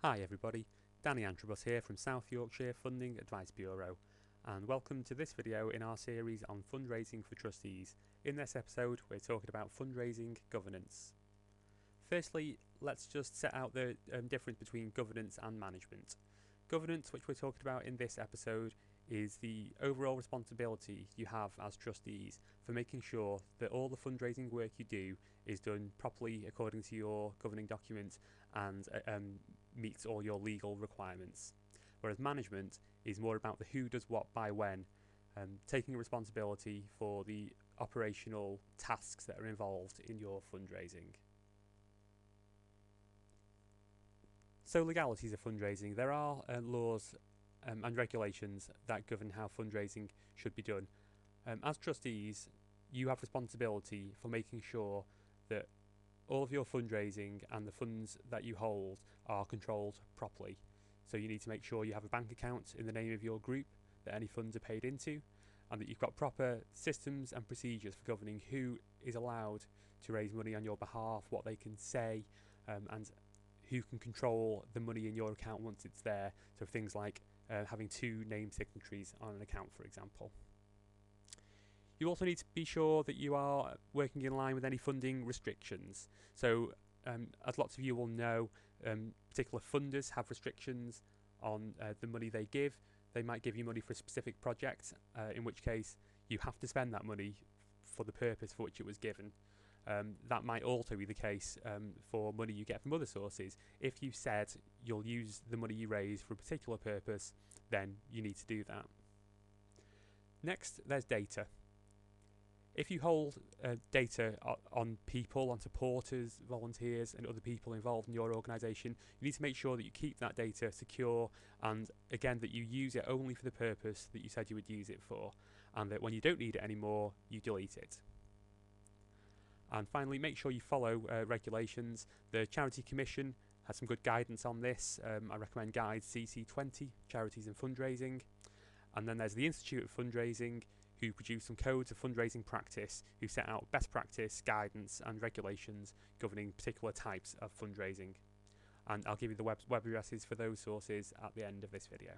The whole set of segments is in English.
Hi everybody, Danny Antrobus here from South Yorkshire Funding Advice Bureau, and welcome to this video in our series on fundraising for trustees. In this episode we're talking about fundraising governance. Firstly, let's just set out the difference between governance and management. Governance, which we're talking about in this episode, is the overall responsibility you have as trustees for making sure that all the fundraising work you do is done properly according to your governing document and meets all your legal requirements. Whereas management is more about the who does what by when, taking responsibility for the operational tasks that are involved in your fundraising. So legalities of fundraising. There are laws and regulations that govern how fundraising should be done. As trustees, you have responsibility for making sure that all of your fundraising and the funds that you hold are controlled properly. So you need to make sure you have a bank account in the name of your group that any funds are paid into, and that you've got proper systems and procedures for governing who is allowed to raise money on your behalf, what they can say, and who can control the money in your account once it's there. So things like having two name signatories on an account, for example. You also need to be sure that you are working in line with any funding restrictions. So as lots of you will know, particular funders have restrictions on the money they give. They might give you money for a specific project, in which case you have to spend that money for the purpose for which it was given. That might also be the case for money you get from other sources. If you said you'll use the money you raise for a particular purpose, then you need to do that. Next, there's data. If you hold data on people, on supporters, volunteers and other people involved in your organisation, you need to make sure that you keep that data secure, and again that you use it only for the purpose that you said you would use it for, and that when you don't need it anymore, you delete it. And finally, make sure you follow regulations. The Charity Commission has some good guidance on this. I recommend Guide CC20, Charities and Fundraising. And then there's the Institute of Fundraising, who produce some codes of fundraising practice, who set out best practice, guidance and regulations governing particular types of fundraising. And I'll give you the web addresses for those sources at the end of this video.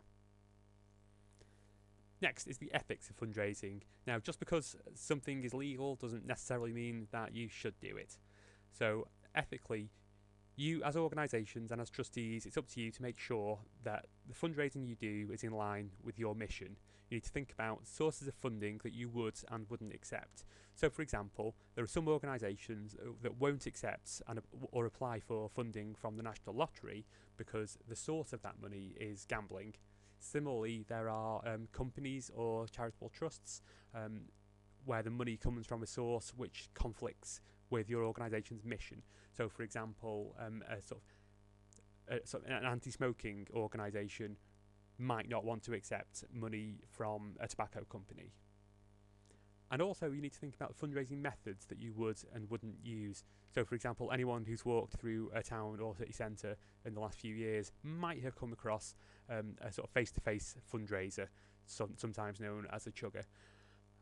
Next is the ethics of fundraising. Now, just because something is legal doesn't necessarily mean that you should do it. So ethically, you as organisations and as trustees, it's up to you to make sure that the fundraising you do is in line with your mission. You need to think about sources of funding that you would and wouldn't accept. So for example, there are some organisations that won't accept or apply for funding from the National Lottery because the source of that money is gambling. Similarly, there are companies or charitable trusts where the money comes from a source which conflicts with your organisation's mission. So, for example, an anti-smoking organisation might not want to accept money from a tobacco company. And also, you need to think about fundraising methods that you would and wouldn't use. So, for example, anyone who's walked through a town or city centre in the last few years might have come across a sort of face-to-face fundraiser, sometimes known as a chugger.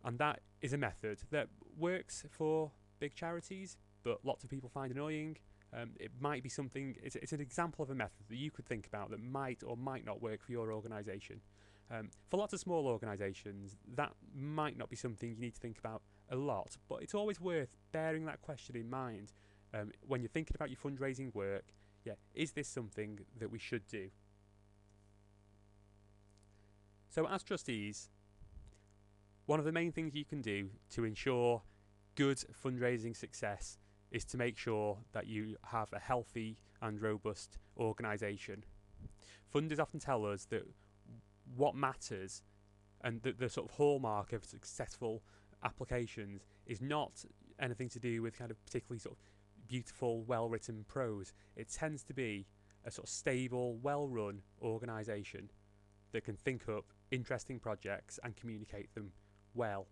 And that is a method that works for big charities, but lots of people find annoying. It might be something, it's an example of a method that you could think about that might or might not work for your organisation. For lots of small organisations, that might not be something you need to think about a lot, but it's always worth bearing that question in mind when you're thinking about your fundraising work. Yeah, is this something that we should do? So as trustees, one of the main things you can do to ensure good fundraising success is to make sure that you have a healthy and robust organisation. Funders often tell us that what matters and the sort of hallmark of successful applications is not anything to do with kind of particularly sort of beautiful, well-written prose. It tends to be a sort of stable, well-run organisation that can think up interesting projects and communicate them well.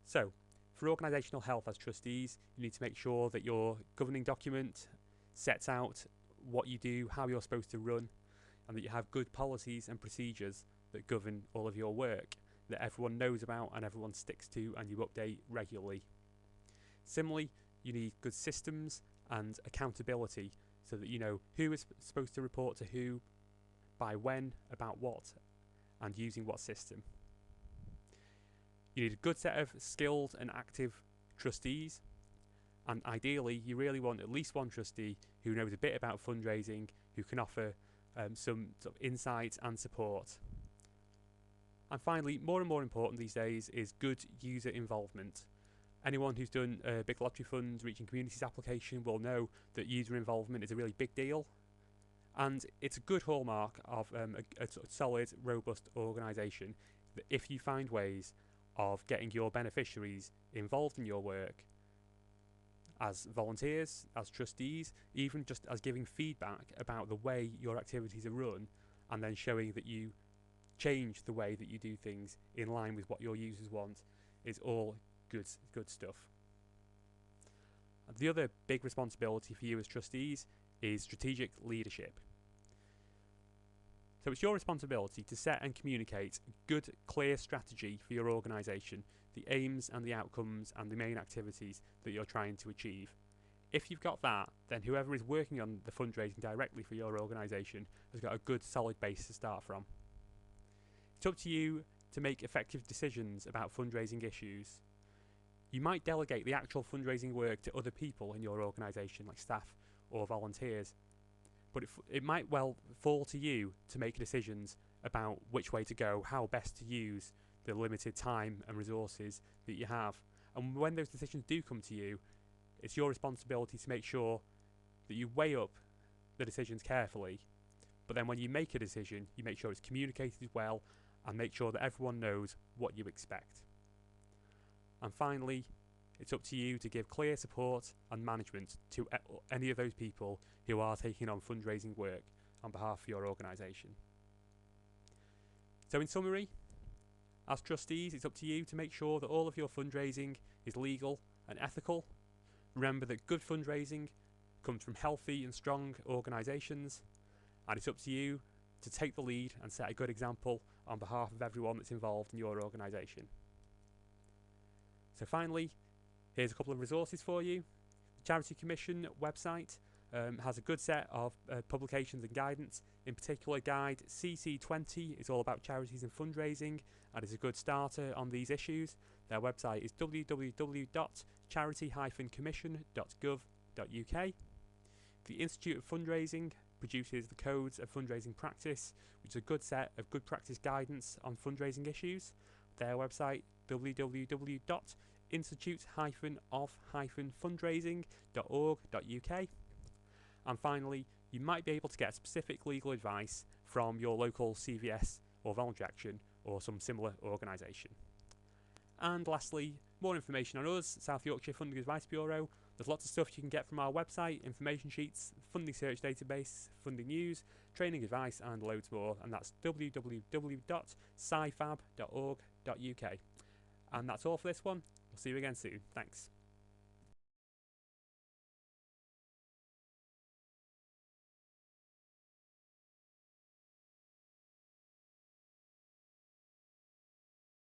So, for organisational health as trustees, you need to make sure that your governing document sets out what you do, how you're supposed to run, and that you have good policies and procedures that govern all of your work, that everyone knows about and everyone sticks to and you update regularly. Similarly, you need good systems and accountability. so that you know who is supposed to report to who, by when, about what, and using what system. You need a good set of skilled and active trustees, and ideally you really want at least one trustee who knows a bit about fundraising, who can offer some sort of insight and support. And finally, more and more important these days is good user involvement. Anyone who's done a big lottery fund reaching communities application will know that user involvement is a really big deal, and it's a good hallmark of a sort of solid, robust organisation, that if you find ways of getting your beneficiaries involved in your work as volunteers, as trustees, even just as giving feedback about the way your activities are run, and then showing that you change the way that you do things in line with what your users want, is all good stuff. The other big responsibility for you as trustees is strategic leadership. So it's your responsibility to set and communicate a good, clear strategy for your organisation, the aims and the outcomes and the main activities that you're trying to achieve. If you've got that, then whoever is working on the fundraising directly for your organisation has got a good, solid base to start from. It's up to you to make effective decisions about fundraising issues. You might delegate the actual fundraising work to other people in your organisation, like staff or volunteers, but it might well fall to you to make decisions about which way to go, how best to use the limited time and resources that you have. And when those decisions do come to you, it's your responsibility to make sure that you weigh up the decisions carefully, but then when you make a decision, you make sure it's communicated well and make sure that everyone knows what you expect. And finally, it's up to you to give clear support and management to any of those people who are taking on fundraising work on behalf of your organisation. So in summary, as trustees, it's up to you to make sure that all of your fundraising is legal and ethical. Remember that good fundraising comes from healthy and strong organisations, and it's up to you to take the lead and set a good example on behalf of everyone that's involved in your organisation. So finally, here's a couple of resources for you. The Charity Commission website has a good set of publications and guidance. In particular, guide CC20 is all about charities and fundraising and is a good starter on these issues. Their website is www.charity-commission.gov.uk. The Institute of Fundraising produces the Codes of Fundraising Practice, which is a good set of good practice guidance on fundraising issues. Their website, www.institute-of-fundraising.org.uk. And finally, you might be able to get specific legal advice from your local CVS or Voluntary Action or some similar organisation. And lastly, more information on us, South Yorkshire Funding Advice Bureau. There's lots of stuff you can get from our website, information sheets, funding search database, funding news, training advice and loads more, and that's www.scifab.org.uk. And that's all for this one. We'll see you again soon. Thanks.